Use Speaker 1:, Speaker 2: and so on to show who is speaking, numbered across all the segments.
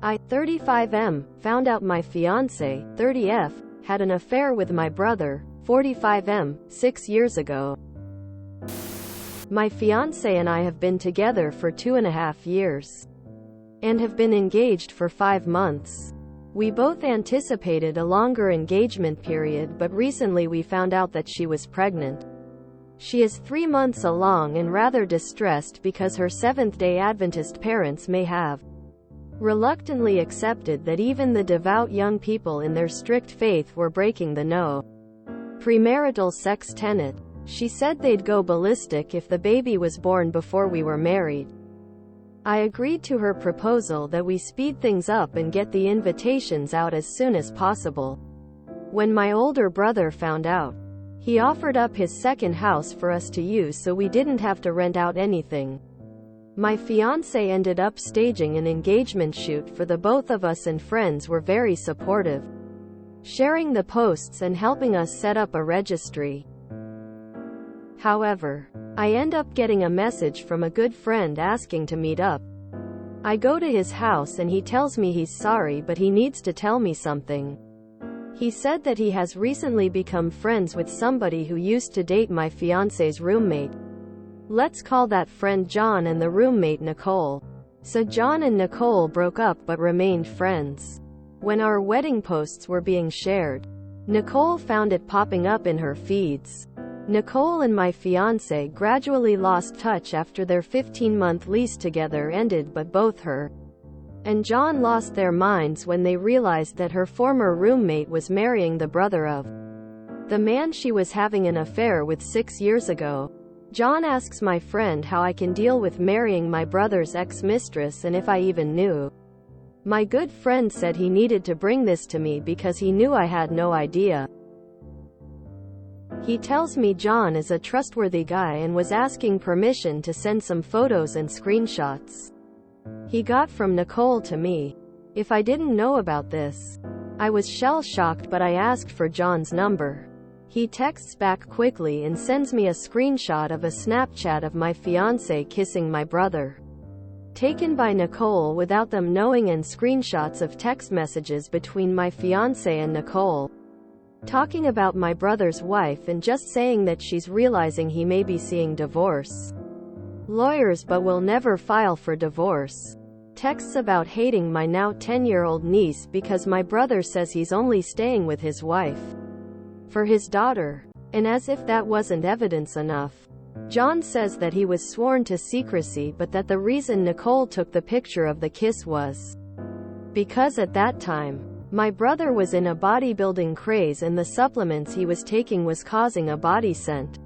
Speaker 1: I, 35M, found out my fiancé, 30F, had an affair with my brother, 45M, 6 years ago. My fiancé and I have been together for 2.5 years. And have been engaged for 5 months. We both anticipated a longer engagement period, but recently we found out that she was pregnant. She is 3 months along and rather distressed because her Seventh-day Adventist parents may have reluctantly accepted that even the devout young people in their strict faith were breaking the no premarital sex tenet. She said they'd go ballistic if the baby was born before we were married. I agreed to her proposal that we speed things up and get the invitations out as soon as possible. When my older brother found out, he offered up his second house for us to use so we didn't have to rent out anything. My fiancé ended up staging an engagement shoot for the both of us, and friends were very supportive, sharing the posts and helping us set up a registry. However, I end up getting a message from a good friend asking to meet up. I go to his house and he tells me he's sorry but he needs to tell me something. He said that he has recently become friends with somebody who used to date my fiancé's roommate. Let's call that friend John and the roommate Nicole. So John and Nicole broke up but remained friends. When our wedding posts were being shared, Nicole found it popping up in her feeds. Nicole and my fiancé gradually lost touch after their 15-month lease together ended, but both her and John lost their minds when they realized that her former roommate was marrying the brother of the man she was having an affair with 6 years ago. John asks my friend how I can deal with marrying my brother's ex-mistress and if I even knew. My good friend said he needed to bring this to me because he knew I had no idea. He tells me John is a trustworthy guy and was asking permission to send some photos and screenshots he got from Nicole to me. If I didn't know about this, I was shell-shocked, but I asked for John's number. He texts back quickly and sends me a screenshot of a Snapchat of my fiancé kissing my brother, taken by Nicole without them knowing, and screenshots of text messages between my fiancé and Nicole, talking about my brother's wife and just saying that she's realizing he may be seeing divorce lawyers but will never file for divorce. Texts about hating my now 10-year-old niece because my brother says he's only staying with his wife for his daughter. And as if that wasn't evidence enough, John says that he was sworn to secrecy but that the reason Nicole took the picture of the kiss was because at that time, my brother was in a bodybuilding craze and the supplements he was taking was causing a body scent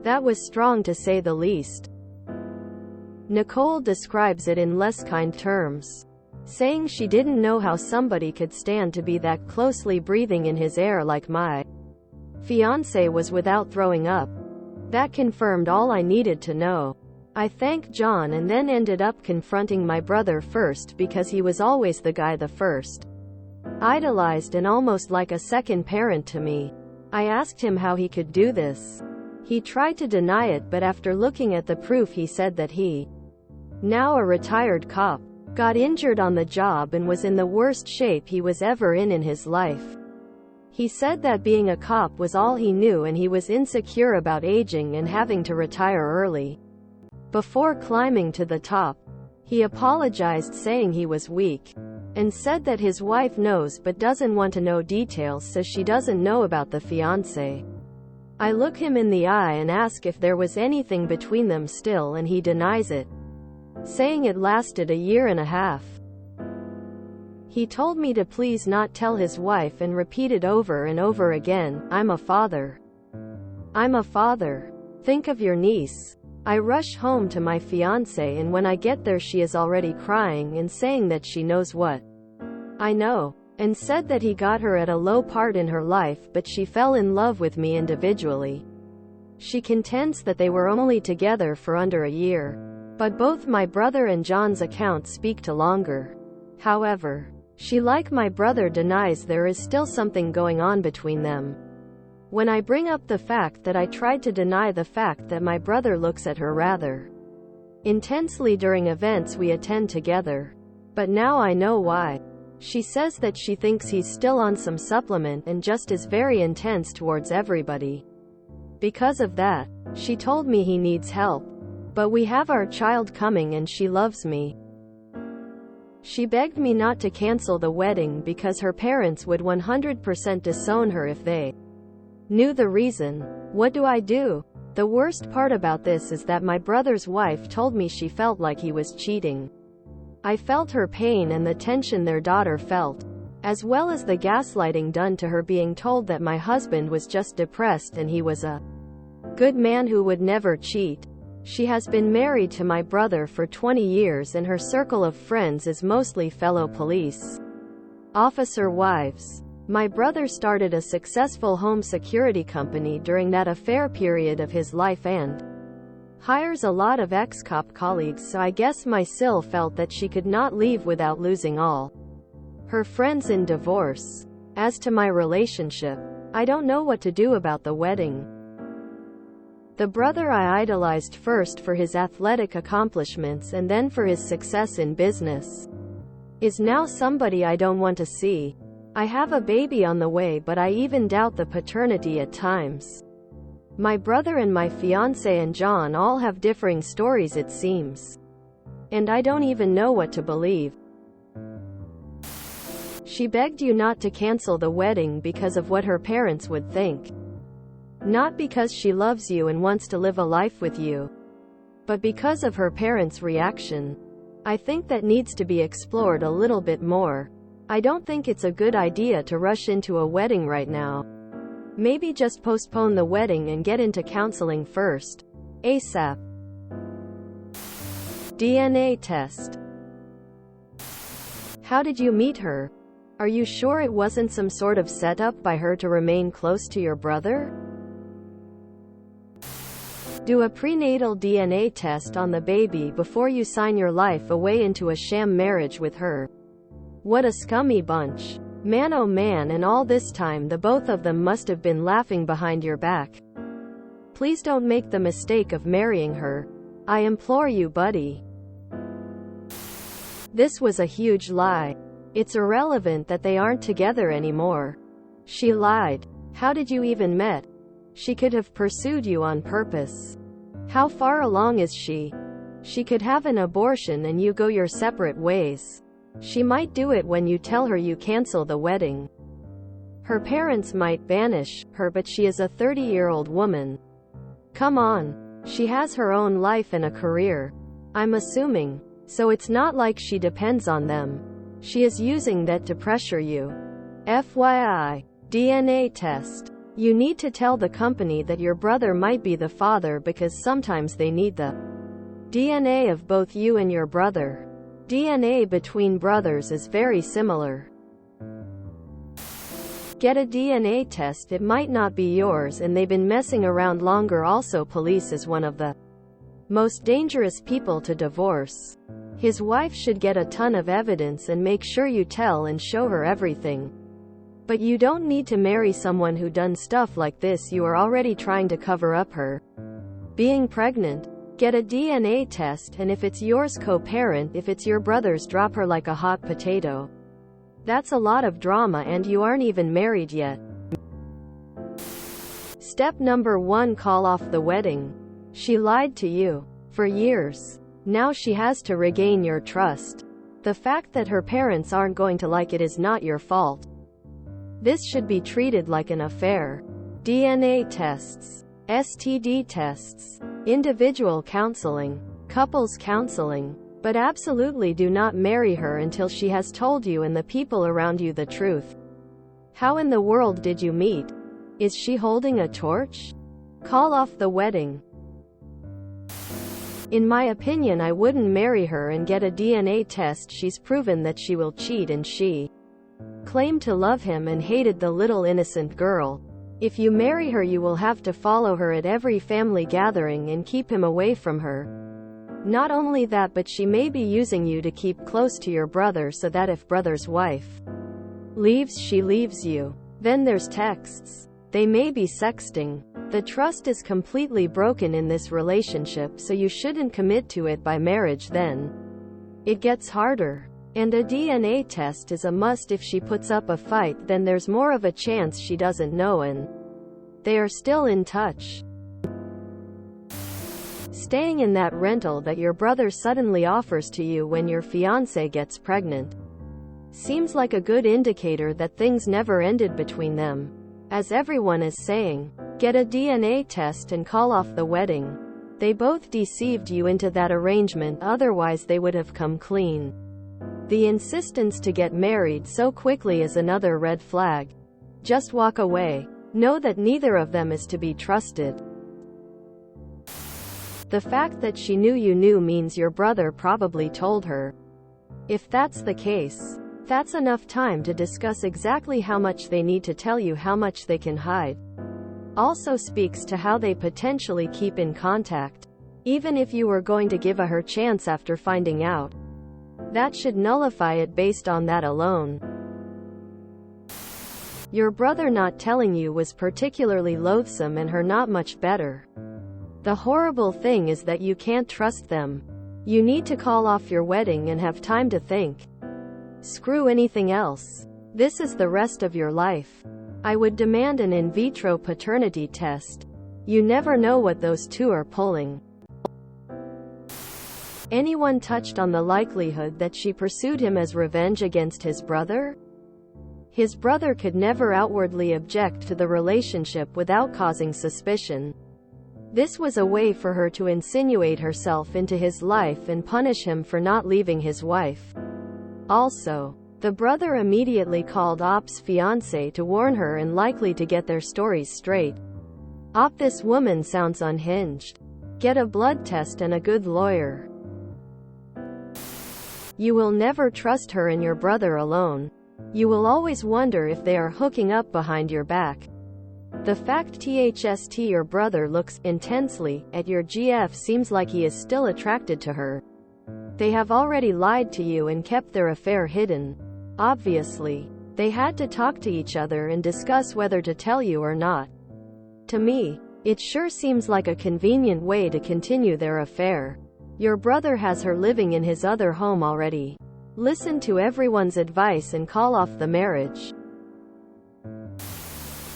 Speaker 1: that was strong, to say the least. Nicole describes it in less kind terms, saying she didn't know how somebody could stand to be that closely breathing in his air like my fiancé was without throwing up. That confirmed all I needed to know. I thanked John and then ended up confronting my brother first because he was always the guy the first idolized and almost like a second parent to me. I asked him how he could do this. He tried to deny it, but after looking at the proof he said that he, now a retired cop, got injured on the job and was in the worst shape he was ever in his life. He said that being a cop was all he knew and he was insecure about aging and having to retire early. Before climbing to the top, he apologized saying he was weak, and said that his wife knows but doesn't want to know details so she doesn't know about the fiancé. I look him in the eye and ask if there was anything between them still, and he denies it, saying it lasted a 1.5 years. He told me to please not tell his wife and repeated over and over again, "I'm a father. I'm a father. Think of your niece." I rush home to my fiancé and when I get there she is already crying and saying that she knows what I know, and said that he got her at a low part in her life but she fell in love with me individually. She contends that they were only together for under a year, but both my brother and John's accounts speak to longer. However, she, like my brother, denies there is still something going on between them. When I bring up the fact that I tried to deny the fact that my brother looks at her rather intensely during events we attend together, But now I know why. She says that she thinks he's still on some supplement and just is very intense towards everybody. Because of that, she told me he needs help. But we have our child coming and she loves me. She begged me not to cancel the wedding because her parents would 100% disown her if they knew the reason. What do I do? The worst part about this is that my brother's wife told me she felt like he was cheating. I felt her pain and the tension their daughter felt, as well as the gaslighting done to her being told that my husband was just depressed and he was a good man who would never cheat. She has been married to my brother for 20 years and her circle of friends is mostly fellow police officer wives. My brother started a successful home security company during that affair period of his life and hires a lot of ex-cop colleagues, so I guess my sil felt that she could not leave without losing all her friends in divorce. As to my relationship, I don't know what to do about the wedding. The brother I idolized first for his athletic accomplishments and then for his success in business is now somebody I don't want to see. I have a baby on the way, but I even doubt the paternity at times. My brother and my fiancé and John all have differing stories, it seems. And I don't even know what to believe. She begged you not to cancel the wedding because of what her parents would think. Not because she loves you and wants to live a life with you, but because of her parents' reaction. I think that needs to be explored a little bit more. I don't think it's a good idea to rush into a wedding right now. Maybe just postpone the wedding and get into counseling first. ASAP. DNA test. How did you meet her? Are you sure it wasn't some sort of setup by her to remain close to your brother? Do a prenatal DNA test on the baby before you sign your life away into a sham marriage with her. What a scummy bunch. Man oh man, and all this time the both of them must have been laughing behind your back. Please don't make the mistake of marrying her. I implore you, buddy. This was a huge lie. It's irrelevant that they aren't together anymore. She lied. How did you even met? She could have pursued you on purpose. How far along is she? She could have an abortion and you go your separate ways. She might do it when you tell her you cancel the wedding. Her parents might banish her, but she is a 30-year-old woman. Come on. She has her own life and a career, I'm assuming. So it's not like she depends on them. She is using that to pressure you. FYI. DNA test. You need to tell the company that your brother might be the father because sometimes they need the DNA of both you and your brother. DNA between brothers is very similar. Get a DNA test, it might not be yours and they've been messing around longer. Also, police is one of the most dangerous people to divorce. His wife should get a ton of evidence and make sure you tell and show her everything. But you don't need to marry someone who done stuff like this. You are already trying to cover up her being pregnant. Get a DNA test, and if it's yours, co-parent. If it's your brother's, drop her like a hot potato. That's a lot of drama and you aren't even married yet. Step number 1: call off the wedding. She lied to you for years. Now she has to regain your trust. The fact that her parents aren't going to like it is not your fault. This should be treated like an affair. DNA tests, STD tests, individual counseling, couples counseling. But absolutely do not marry her until she has told you and the people around you the truth. How in the world did you meet? Is she holding a torch? Call off the wedding. In my opinion, I wouldn't marry her and get a DNA test. She's proven that she will cheat, and she claimed to love him and hated the little innocent girl. If you marry her, you will have to follow her at every family gathering and keep him away from her. Not only that, but she may be using you to keep close to your brother so that if brother's wife leaves, she leaves you. Then there's texts. They may be sexting. The trust is completely broken in this relationship, so you shouldn't commit to it by marriage then. It gets harder. And a DNA test is a must. If she puts up a fight, then there's more of a chance she doesn't know and they are still in touch. Staying in that rental that your brother suddenly offers to you when your fiancé gets pregnant seems like a good indicator that things never ended between them. As everyone is saying, get a DNA test and call off the wedding. They both deceived you into that arrangement, otherwise they would have come clean. The insistence to get married so quickly is another red flag. Just walk away. Know that neither of them is to be trusted. The fact that she knew you knew means your brother probably told her. If that's the case, that's enough time to discuss exactly how much they need to tell you, how much they can hide. Also speaks to how they potentially keep in contact. Even if you were going to give her chance after finding out, that should nullify it based on that alone. Your brother not telling you was particularly loathsome and her not much better. The horrible thing is that you can't trust them. You need to call off your wedding and have time to think. Screw anything else. This is the rest of your life. I would demand an in vitro paternity test. You never know what those two are pulling. Anyone touched on the likelihood that she pursued him as revenge against his brother? His brother could never outwardly object to the relationship without causing suspicion. This was a way for her to insinuate herself into his life and punish him for not leaving his wife. Also, the brother immediately called Op's fiancé to warn her and likely to get their stories straight. Op, this woman sounds unhinged. Get a blood test and a good lawyer. You will never trust her and your brother alone. You will always wonder if they are hooking up behind your back. The fact that your brother looks intensely at your GF seems like he is still attracted to her. They have already lied to you and kept their affair hidden. Obviously, they had to talk to each other and discuss whether to tell you or not. To me, it sure seems like a convenient way to continue their affair. Your brother has her living in his other home already. Listen to everyone's advice and call off the marriage.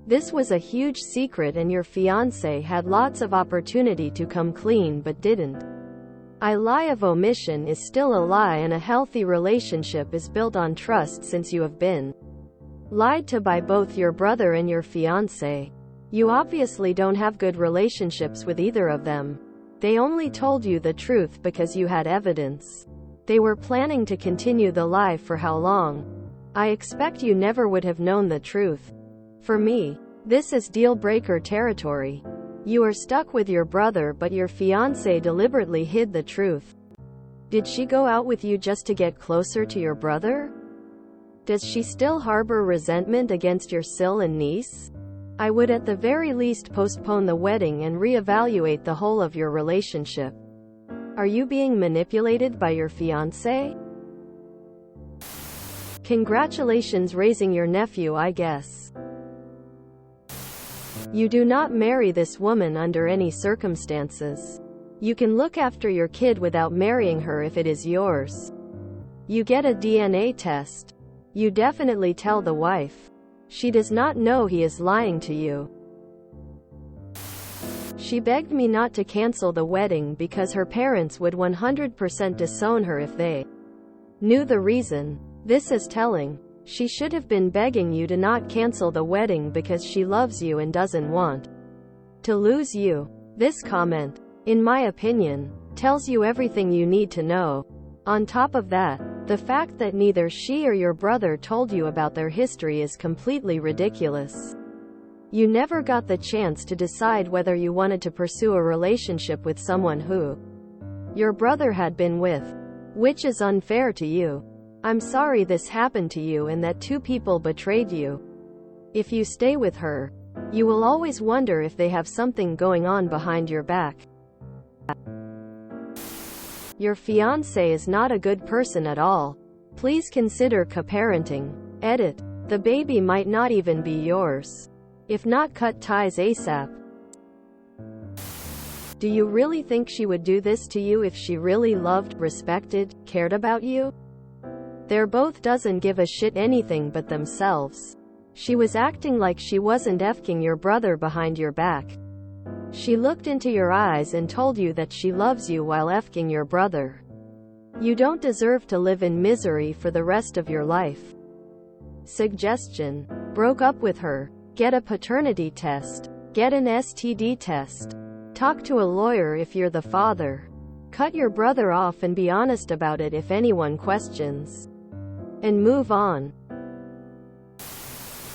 Speaker 1: This was a huge secret and your fiancé had lots of opportunity to come clean but didn't. A lie of omission is still a lie, and a healthy relationship is built on trust since you have been lied to by both your brother and your fiancé. You obviously don't have good relationships with either of them. They only told you the truth because you had evidence. They were planning to continue the lie for how long? I expect you never would have known the truth. For me, this is deal-breaker territory. You are stuck with your brother, but your fiancé deliberately hid the truth. Did she go out with you just to get closer to your brother? Does she still harbor resentment against your Sil and niece? I would at the very least postpone the wedding and reevaluate the whole of your relationship. Are you being manipulated by your fiancé? Congratulations raising your nephew, I guess. You do not marry this woman under any circumstances. You can look after your kid without marrying her if it is yours. You get a DNA test. You definitely tell the wife. She does not know he is lying to you. She begged me not to cancel the wedding because her parents would 100% disown her if they knew the reason. This is telling. She should have been begging you to not cancel the wedding because she loves you and doesn't want to lose you. This comment, in my opinion, tells you everything you need to know. On top of that, the fact that neither she or your brother told you about their history is completely ridiculous. You never got the chance to decide whether you wanted to pursue a relationship with someone who your brother had been with, which is unfair to you. I'm sorry this happened to you and that two people betrayed you. If you stay with her, you will always wonder if they have something going on behind your back. Your fiancé is not a good person at all. Please consider co-parenting. Edit. The baby might not even be yours. If not, cut ties ASAP. Do you really think she would do this to you if she really loved, respected, cared about you? They're both doesn't give a shit anything but themselves. She was acting like she wasn't effing your brother behind your back. She looked into your eyes and told you that she loves you while effing your brother. You don't deserve to live in misery for the rest of your life. Suggestion: broke up with her. Get a paternity test. Get an STD test. Talk to a lawyer if you're the father. Cut your brother off and be honest about it if anyone questions. And move on.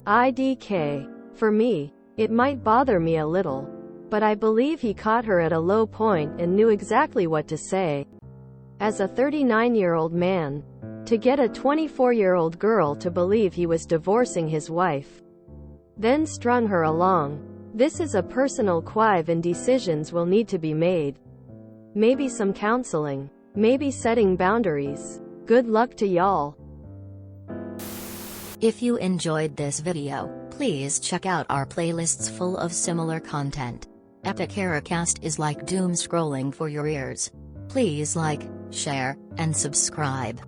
Speaker 1: IDK. For me, it might bother me a little, but I believe he caught her at a low point and knew exactly what to say. As a 39-year-old man, to get a 24-year-old girl to believe he was divorcing his wife, then strung her along. This is a personal quive and decisions will need to be made. Maybe some counseling. Maybe setting boundaries. Good luck to y'all.
Speaker 2: If you enjoyed this video, please check out our playlists full of similar content. Epic Ericast is like doom scrolling for your ears. Please like, share, and subscribe.